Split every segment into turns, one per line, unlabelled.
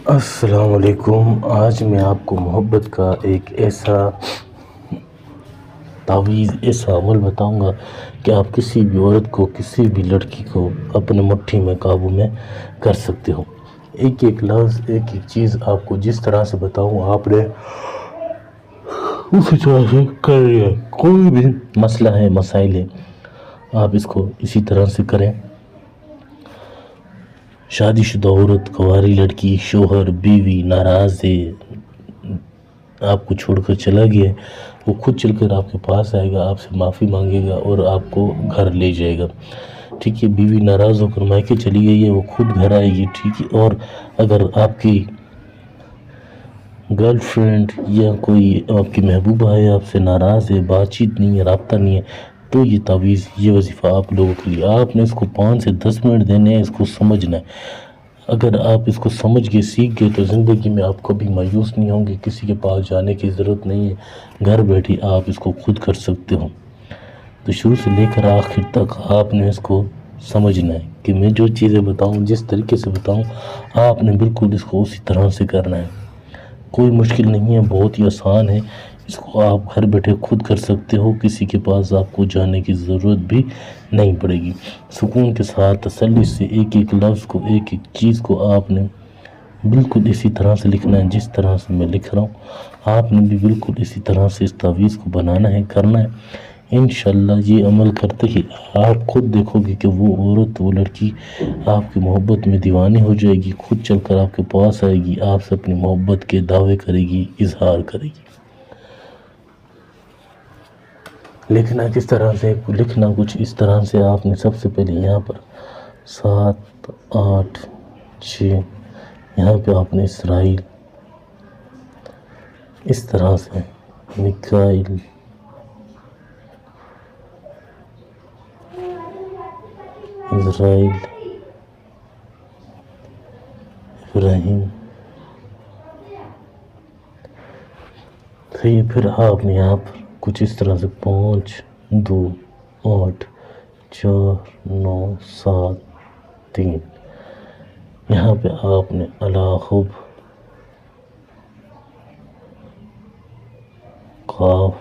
السلام علیکم۔ آج میں آپ کو محبت کا ایک ایسا تعویذ، ایسا عمل بتاؤں گا کہ آپ کسی بھی عورت کو، کسی بھی لڑکی کو اپنے مٹھی میں قابو میں کر سکتے ہو۔ ایک ایک لفظ، ایک ایک چیز آپ کو جس طرح سے بتاؤں آپ نے اسی طرح سے کر لیا۔ کوئی بھی مسئلہ ہے، مسائل ہے، آپ اس کو اسی طرح سے کریں۔ شادی شدہ عورت، کنواری لڑکی، شوہر، بیوی ناراض ہے، آپ کو چھوڑ کر چلا گیا، وہ خود چل کر آپ کے پاس آئے گا، آپ سے معافی مانگے گا اور آپ کو گھر لے جائے گا، ٹھیک ہے۔ بیوی ناراض ہو کر مائکے چلی گئی ہے، وہ خود گھر آئے گی، ٹھیک ہے۔ اور اگر آپ کی گرل فرینڈ یا کوئی آپ کی محبوبہ ہے، آپ سے ناراض ہے، بات چیت نہیں ہے، رابطہ نہیں ہے، تو یہ تعویذ، یہ وظیفہ آپ لوگوں کے لیے، آپ نے اس کو 5 سے 10 منٹ دینے ہیں، اس کو سمجھنا ہے۔ اگر آپ اس کو سمجھ کے سیکھ گئے تو زندگی میں آپ کبھی مایوس نہیں ہوں گے، کسی کے پاس جانے کی ضرورت نہیں ہے، گھر بیٹھی آپ اس کو خود کر سکتے ہو۔ تو شروع سے لے کر آخر تک آپ نے اس کو سمجھنا ہے کہ میں جو چیزیں بتاؤں، جس طریقے سے بتاؤں، آپ نے بالکل اس کو اسی طرح سے کرنا ہے۔ کوئی مشکل نہیں ہے، بہت ہی آسان ہے، اس کو آپ گھر بیٹھے خود کر سکتے ہو، کسی کے پاس آپ کو جانے کی ضرورت بھی نہیں پڑے گی۔ سکون کے ساتھ، تسلی سے ایک ایک لفظ کو، ایک ایک چیز کو آپ نے بالکل اسی طرح سے لکھنا ہے جس طرح سے میں لکھ رہا ہوں۔ آپ نے بھی بالکل اسی طرح سے اس تعویذ کو بنانا ہے، کرنا ہے۔ انشاءاللہ یہ عمل کرتے ہی آپ خود دیکھو گے کہ وہ عورت، وہ لڑکی آپ کی محبت میں دیوانی ہو جائے گی، خود چل کر آپ کے پاس آئے گی، آپ سے اپنی محبت کے دعوے کرے گی، اظہار کرے گی۔ لکھنا کس طرح سے؟ لکھنا کچھ اس طرح سے، آپ نے سب سے پہلے یہاں پر 7 8 6 یہاں پہ آپ نے اسرائیل، اس طرح سے میکائیل، اسرائیل، ابراہیم، پھر آپ نے یہاں پر کچھ اس طرح سے 5 2 8 4 9 7 3 یہاں پہ آپ نے اللہ قاف،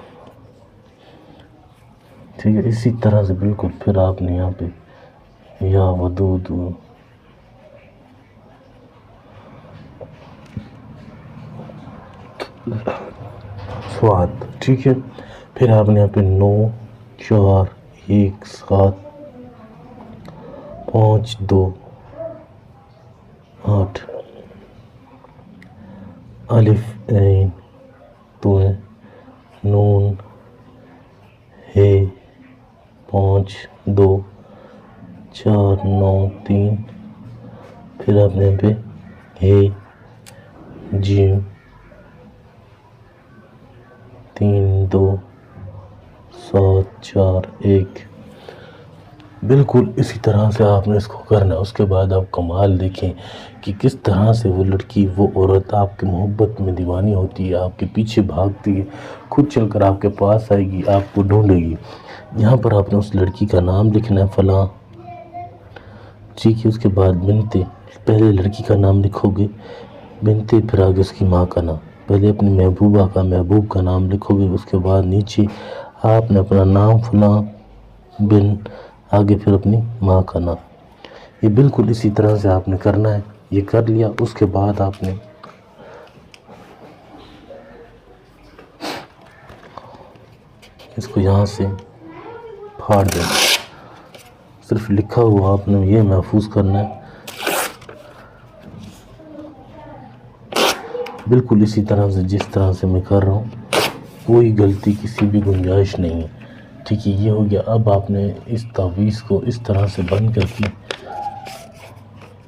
ٹھیک ہے، اسی طرح سے بالکل۔ پھر آپ نے یہاں پہ یا ودود، سواد، ٹھیک ہے۔ پھر آپ نے یہاں پہ 9 4 1 7 5 2 8 الف عین تو ہے، نون ہے، 5 2 4 9 3 پھر آپ نے یہاں پہ ہے، جیم 3 2 7 4 1 بالکل اسی طرح سے آپ نے اس کو کرنا ہے۔ اس کے بعد آپ کمال دیکھیں کہ کس طرح سے وہ لڑکی، وہ عورت آپ کی محبت میں دیوانی ہوتی ہے، آپ کے پیچھے بھاگتی ہے، خود چل کر آپ کے پاس آئے گی، آپ کو ڈھونڈے گی۔ یہاں پر آپ نے اس لڑکی کا نام لکھنا ہے، فلاں، ٹھیک ہے۔ اس کے بعد بنتے، پہلے لڑکی کا نام لکھو گے، بنتے، پھر آگے اس کی ماں کا نام، پہلے اپنی محبوبہ کا، محبوب کا نام لکھو گے، اس کے بعد نیچے آپ نے اپنا نام، فلاں بن، آگے پھر اپنی ماں کا نام۔ یہ بالکل اسی طرح سے آپ نے کرنا ہے۔ یہ کر لیا، اس کے بعد آپ نے اس کو یہاں سے پھاڑ دینا، صرف لکھا ہوا آپ نے یہ محفوظ کرنا ہے، بالکل اسی طرح سے جس طرح سے میں کر رہا ہوں، کوئی غلطی، کسی بھی گنجائش نہیں ہے، ٹھیک ہے۔ یہ ہو گیا۔ اب آپ نے اس تعویذ کو اس طرح سے بند کر کے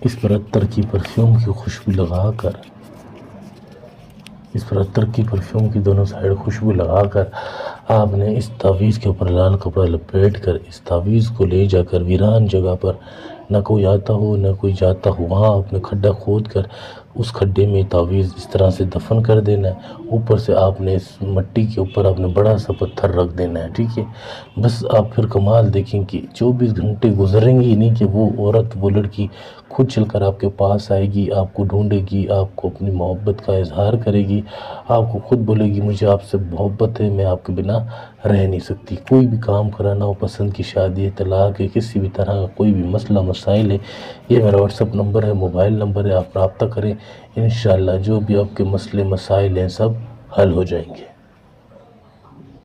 اس پر عطر کی، پرفیوم کی خوشبو لگا کر، اس پر عطر کی، پرفیوم کی دونوں سائیڈ خوشبو لگا کر، آپ نے اس تعویذ کے اوپر لال کپڑا لپیٹ کر اس تعویذ کو لے جا کر ویران جگہ پر، نہ کوئی آتا ہو نہ کوئی جاتا ہو، وہاں آپ نے کھڈا کھود کر اس کھڈے میں تعویذ اس طرح سے دفن کر دینا ہے۔ اوپر سے آپ نے اس مٹی کے اوپر آپ نے بڑا سا پتھر رکھ دینا ہے، ٹھیک ہے۔ بس آپ پھر کمال دیکھیں کہ 24 گھنٹے گزریں گے ہی نہیں کہ وہ عورت، وہ لڑکی خود چل کر آپ کے پاس آئے گی، آپ کو ڈھونڈے گی، آپ کو اپنی محبت کا اظہار کرے گی، آپ کو خود بولے گی مجھے آپ سے محبت ہے، میں آپ کے بنا رہ نہیں سکتی۔ کوئی بھی کام کرانا ہو، پسند کی شادی ہے، طلاق ہے، کسی بھی طرح کا کوئی بھی مسئلہ مسائل ہے، یہ میرا واٹس ایپ نمبر ہے، موبائل نمبر ہے، آپ رابطہ کریں، انشاءاللہ جو بھی آپ کے مسئلے مسائل ہیں سب حل ہو جائیں گے۔